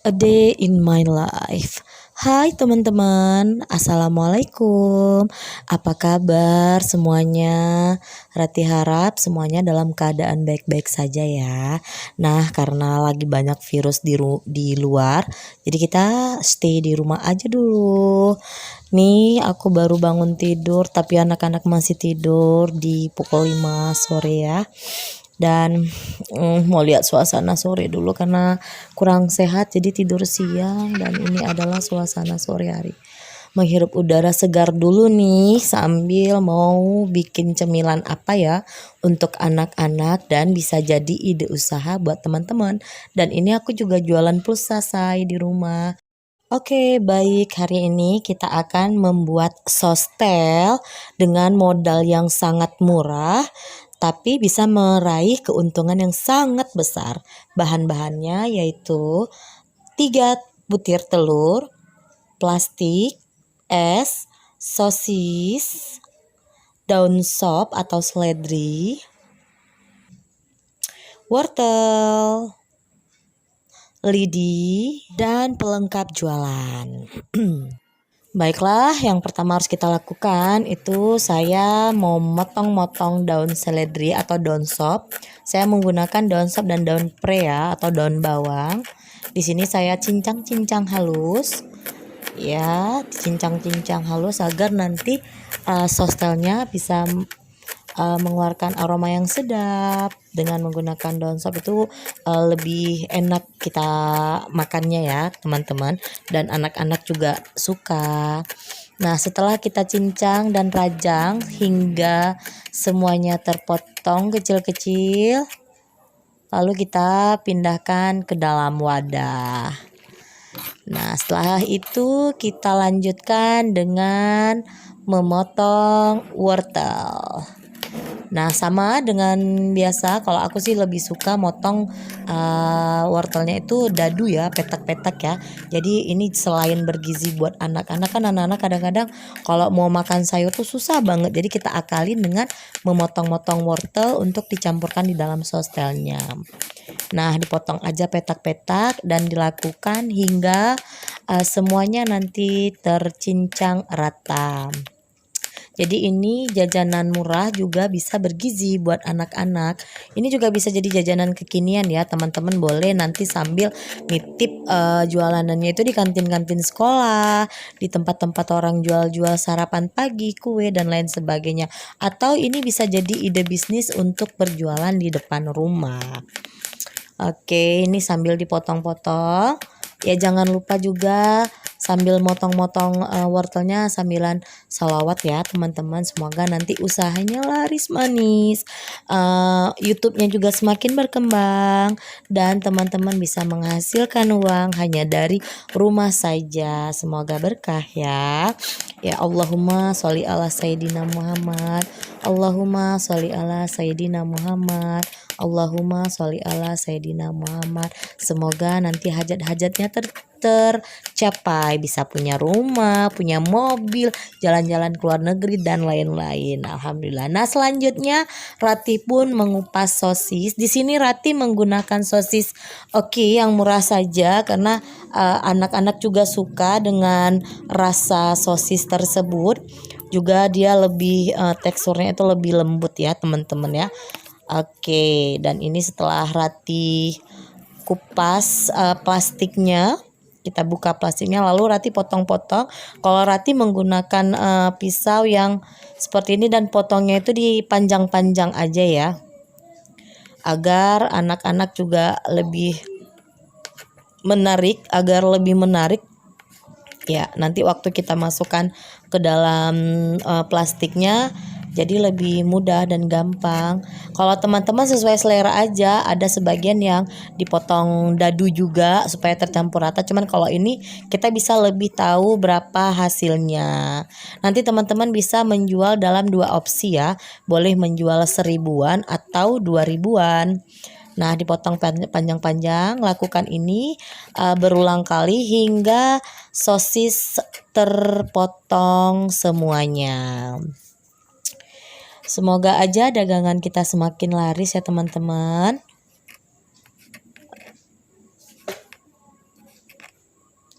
A day in my life. Hai teman-teman, assalamualaikum. Apa kabar semuanya? Rati harap semuanya dalam keadaan baik-baik saja ya. Nah, karena lagi banyak virus di luar, jadi kita stay di rumah aja dulu. Nih, aku baru bangun tidur, tapi anak-anak masih tidur di pukul 5 sore ya. Dan mau lihat suasana sore dulu karena kurang sehat jadi tidur siang, dan ini adalah suasana sore hari. Menghirup udara segar dulu nih sambil mau bikin cemilan apa ya untuk anak-anak dan bisa jadi ide usaha buat teman-teman. Dan ini aku juga jualan pulsa say di rumah. Oke, baik. Hari ini kita akan membuat sostel dengan modal yang sangat murah, tapi bisa meraih keuntungan yang sangat besar. Bahan-bahannya yaitu 3 butir telur, plastik, es, sosis, daun sop atau seledri, wortel, lidi, dan pelengkap jualan. Baiklah, yang pertama harus kita lakukan itu saya mau motong-motong daun seledri atau daun sop. Saya menggunakan daun sop dan daun pre ya, atau daun bawang. Di sini saya cincang-cincang halus. Ya, cincang-cincang halus agar nanti sostelnya bisa mengeluarkan aroma yang sedap. Dengan menggunakan daun sop itu lebih enak kita makannya ya teman-teman, dan anak-anak juga suka. Nah, setelah kita cincang dan rajang hingga semuanya terpotong kecil-kecil, lalu kita pindahkan ke dalam wadah. Nah, setelah itu kita lanjutkan dengan memotong wortel. Nah, sama dengan biasa, kalau aku sih lebih suka motong wortelnya itu dadu ya, petak-petak ya. Jadi ini selain bergizi buat anak-anak, kan anak-anak kadang-kadang kalau mau makan sayur tuh susah banget. Jadi kita akalin dengan memotong-motong wortel untuk dicampurkan di dalam sostelnya. Nah, dipotong aja petak-petak dan dilakukan hingga semuanya nanti tercincang rata. Jadi ini jajanan murah juga bisa bergizi buat anak-anak. Ini juga bisa jadi jajanan kekinian ya teman-teman. Boleh nanti sambil nitip jualanannya itu di kantin-kantin sekolah, di tempat-tempat orang jual-jual sarapan pagi, kue dan lain sebagainya. Atau ini bisa jadi ide bisnis untuk berjualan di depan rumah. Oke, ini sambil dipotong-potong. Ya, jangan lupa juga sambil motong-motong wortelnya sambilan salawat ya teman-teman. Semoga nanti usahanya laris manis, YouTube-nya juga semakin berkembang, dan teman-teman bisa menghasilkan uang hanya dari rumah saja. Semoga berkah ya. Ya, Allahumma sholli ala Sayyidina Muhammad, Allahumma sholli ala Sayyidina Muhammad, Allahumma sholli ala Sayyidina Muhammad. Semoga nanti hajat-hajatnya tercapai, bisa punya rumah, punya mobil, jalan-jalan ke luar negeri dan lain-lain. Alhamdulillah. Nah, selanjutnya Rati pun mengupas sosis. Di sini Rati menggunakan sosis yang murah saja karena anak-anak juga suka dengan rasa sosis tersebut. Juga dia lebih teksturnya itu lebih lembut ya teman-teman ya. Oke, dan ini setelah Rati kupas plastiknya, kita buka plastiknya lalu Rati potong-potong. Kalau Rati menggunakan pisau yang seperti ini dan potongnya itu dipanjang-panjang aja ya, agar anak-anak juga lebih menarik, ya. Nanti waktu kita masukkan ke dalam plastiknya jadi lebih mudah dan gampang. Kalau teman-teman sesuai selera aja, ada sebagian yang dipotong dadu juga supaya tercampur rata. Cuman kalau ini kita bisa lebih tahu berapa hasilnya. Nanti teman-teman bisa menjual dalam 2 opsi ya. Boleh menjual 1000-an atau 2000-an. Nah, dipotong panjang-panjang, lakukan ini berulang kali hingga sosis terpotong semuanya. Semoga aja dagangan kita semakin laris ya teman-teman.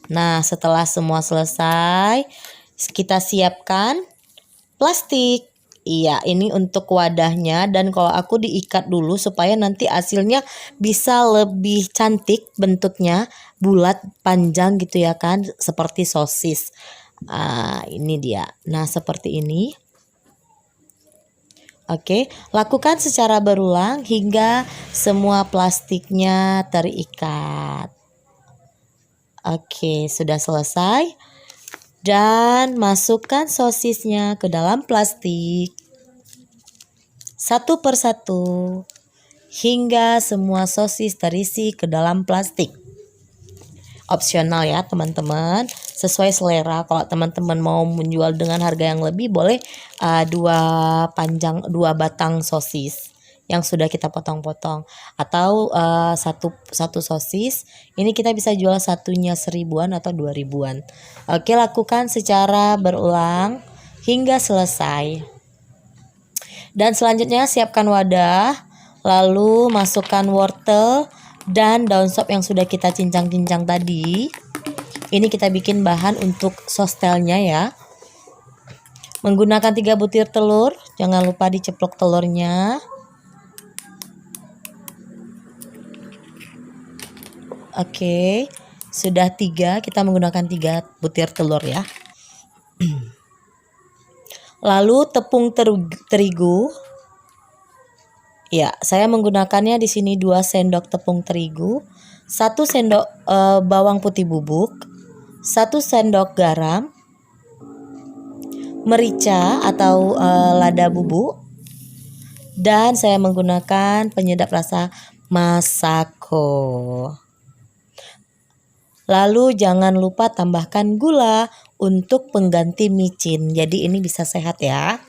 Nah, setelah semua selesai, kita siapkan plastik. Iya, ini untuk wadahnya, dan kalau aku diikat dulu supaya nanti hasilnya bisa lebih cantik bentuknya, bulat, panjang gitu ya kan, seperti sosis. Ini dia. Nah, seperti ini. Oke, lakukan secara berulang hingga semua plastiknya terikat. Oke, sudah selesai. Dan masukkan sosisnya ke dalam plastik satu persatu hingga semua sosis terisi ke dalam plastik. Opsional ya teman-teman, sesuai selera. Kalau teman-teman mau menjual dengan harga yang lebih, boleh dua batang sosis yang sudah kita potong-potong, atau satu sosis ini kita bisa jual satunya 1.000-an atau 2.000-an. Oke, lakukan secara berulang hingga selesai. Dan selanjutnya siapkan wadah, lalu masukkan wortel dan daun sop yang sudah kita cincang-cincang tadi. Ini kita bikin bahan untuk sostelnya ya. Menggunakan 3 butir telur, jangan lupa diceplok telurnya. Oke, sudah 3, kita menggunakan 3 butir telur ya. Lalu tepung terigu. Ya, saya menggunakannya di sini 2 sendok tepung terigu, 1 sendok bawang putih bubuk, 1 sendok garam, merica atau lada bubuk, dan saya menggunakan penyedap rasa Masako. Lalu jangan lupa tambahkan gula untuk pengganti micin. Jadi ini bisa sehat ya.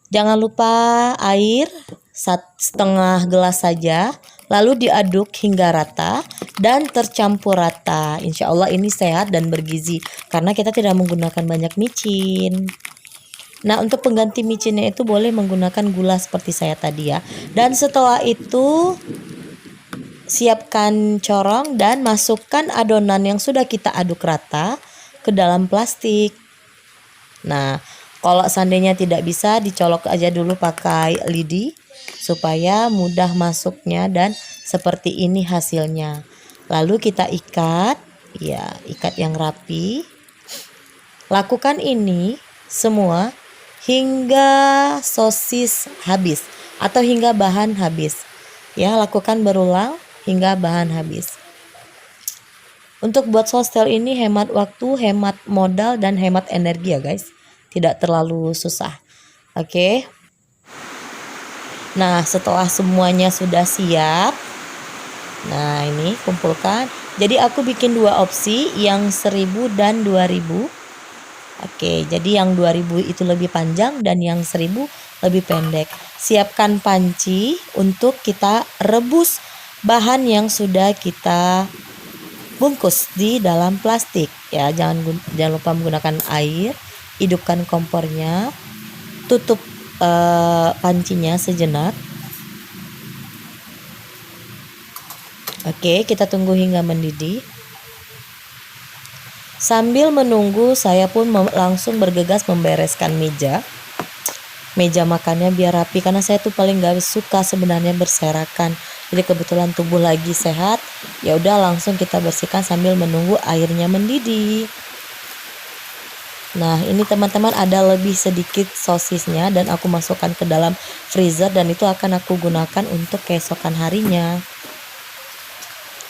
Jangan lupa air setengah gelas saja. Lalu diaduk hingga rata dan tercampur rata. Insya Allah ini sehat dan bergizi karena kita tidak menggunakan banyak micin. Nah, untuk pengganti micinnya itu boleh menggunakan gula seperti saya tadi ya. Dan setelah itu siapkan corong dan masukkan adonan yang sudah kita aduk rata ke dalam plastik. Nah, kalau seandainya tidak bisa, dicolok aja dulu pakai lidi supaya mudah masuknya, dan seperti ini hasilnya. Lalu kita ikat, ya, ikat yang rapi. Lakukan ini semua hingga sosis habis atau hingga bahan habis. Ya, lakukan berulang hingga bahan habis. Untuk buat sostel ini hemat waktu, hemat modal, dan hemat energi ya guys. Tidak terlalu susah. Oke. Nah, setelah semuanya sudah siap, nah ini kumpulkan. Jadi aku bikin 2 opsi, yang 1.000 dan 2.000. Oke, jadi yang 2.000 itu lebih panjang dan yang 1.000 lebih pendek. Siapkan panci untuk kita rebus bahan yang sudah kita bungkus di dalam plastik ya. Jangan lupa menggunakan air. Hidupkan kompornya, tutup pancinya sejenak. Oke, kita tunggu hingga mendidih. Sambil menunggu, saya pun langsung bergegas membereskan meja makannya biar rapi, karena saya tuh paling gak suka sebenarnya berserakan. Jadi kebetulan tubuh lagi sehat, ya udah langsung kita bersihkan sambil menunggu airnya mendidih. Nah, ini teman-teman ada lebih sedikit sosisnya dan aku masukkan ke dalam freezer, dan itu akan aku gunakan untuk keesokan harinya.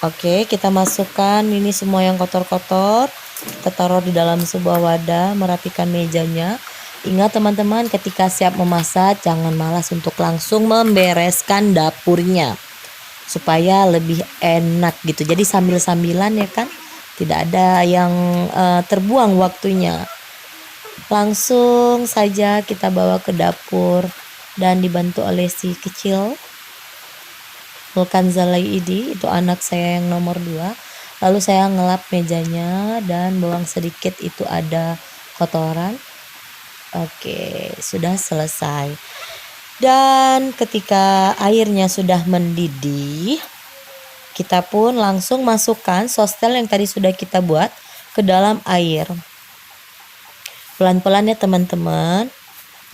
Oke, kita masukkan ini semua yang kotor-kotor, kita taruh di dalam sebuah wadah, merapikan mejanya. Ingat teman-teman, ketika siap memasak jangan malas untuk langsung membereskan dapurnya supaya lebih enak gitu. Jadi sambil-sambilan ya kan, tidak ada yang terbuang waktunya. Langsung saja kita bawa ke dapur dan dibantu oleh si kecil Vulkan Zalaidi, itu anak saya yang nomor 2. Lalu saya ngelap mejanya dan buang sedikit itu ada kotoran. Oke, sudah selesai. Dan ketika airnya sudah mendidih, kita pun langsung masukkan sostel yang tadi sudah kita buat ke dalam air. Pelan-pelan ya teman-teman.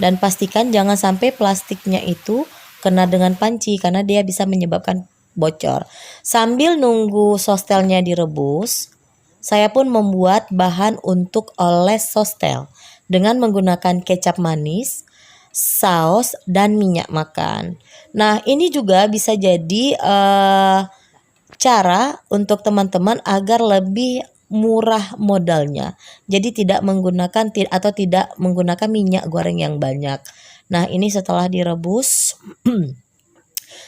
Dan pastikan jangan sampai plastiknya itu kena dengan panci karena dia bisa menyebabkan bocor. Sambil nunggu sostelnya direbus, saya pun membuat bahan untuk oles sostel dengan menggunakan kecap manis, saus, dan minyak makan. Nah, ini juga bisa jadi cara untuk teman-teman agar lebih murah modalnya. Jadi tidak menggunakan minyak goreng yang banyak. Nah, ini setelah direbus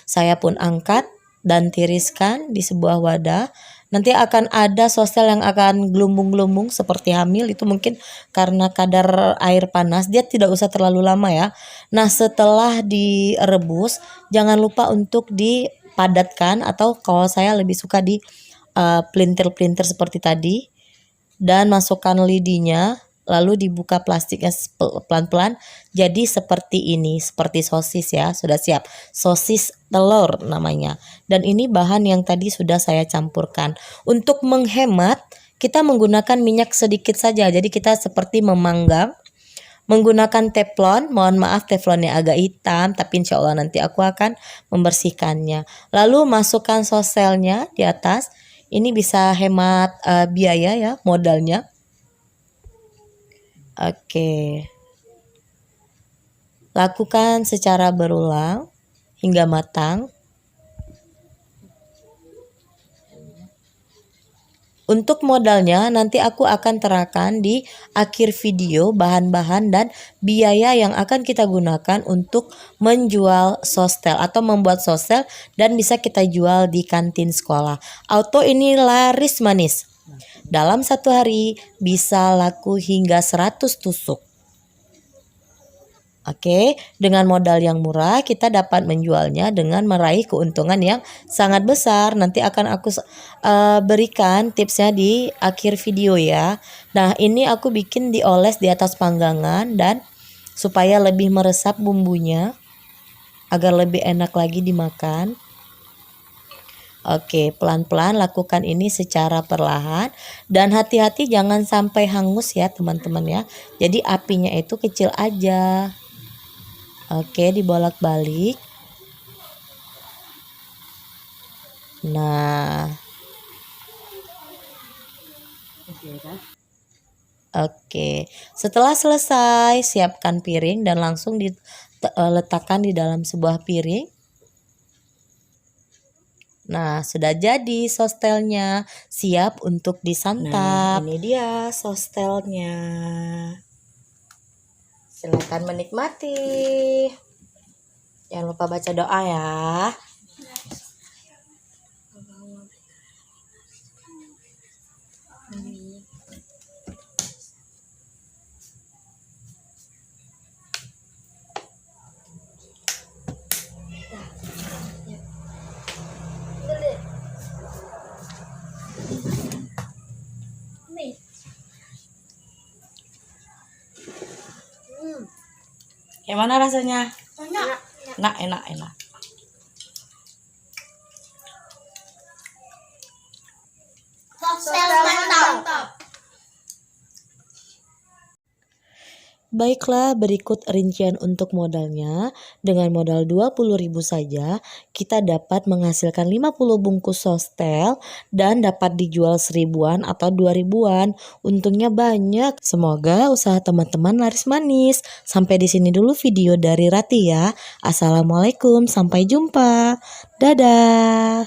saya pun angkat dan tiriskan di sebuah wadah. Nanti akan ada sostel yang akan gelumbung-gelumbung seperti hamil, itu mungkin karena kadar air panas, dia tidak usah terlalu lama ya. Nah, setelah direbus jangan lupa untuk dipadatkan, atau kalau saya lebih suka di pelintir-pelintir seperti tadi, dan masukkan lidinya, lalu dibuka plastiknya pelan-pelan jadi seperti ini, seperti sosis ya. Sudah siap, sosis telur namanya. Dan ini bahan yang tadi sudah saya campurkan. Untuk menghemat, kita menggunakan minyak sedikit saja, jadi kita seperti memanggang menggunakan teflon. Mohon maaf teflonnya agak hitam, tapi insya Allah nanti aku akan membersihkannya. Lalu masukkan sostelnya di atas. Ini bisa hemat biaya ya, modalnya. Oke. Lakukan secara berulang hingga matang. Untuk modalnya nanti aku akan terangkan di akhir video bahan-bahan dan biaya yang akan kita gunakan untuk menjual sostel atau membuat sostel dan bisa kita jual di kantin sekolah. Auto ini laris manis. Dalam satu hari bisa laku hingga 100 tusuk. Oke, dengan modal yang murah kita dapat menjualnya dengan meraih keuntungan yang sangat besar. Nanti akan aku berikan tipsnya di akhir video ya. Nah, ini aku bikin dioles di atas panggangan dan supaya lebih meresap bumbunya agar lebih enak lagi dimakan. Oke, pelan-pelan lakukan ini secara perlahan dan hati-hati jangan sampai hangus ya teman-teman ya. Jadi apinya itu kecil aja. Oke, dibolak-balik. Nah. Oke, setelah selesai, siapkan piring dan langsung diletakkan di dalam sebuah piring. Nah, sudah jadi sostelnya, siap untuk disantap. Nah, ini dia sostelnya. Silakan menikmati. Jangan lupa baca doa ya. Gimana rasanya? Enak. Sostel mantap. Baiklah, berikut rincian untuk modalnya. Dengan modal 20.000 saja, kita dapat menghasilkan 50 bungkus sostel dan dapat dijual 1000-an atau 2000-an. Untungnya banyak. Semoga usaha teman-teman laris manis. Sampai di sini dulu video dari Rati ya. Assalamualaikum, sampai jumpa. Dadah.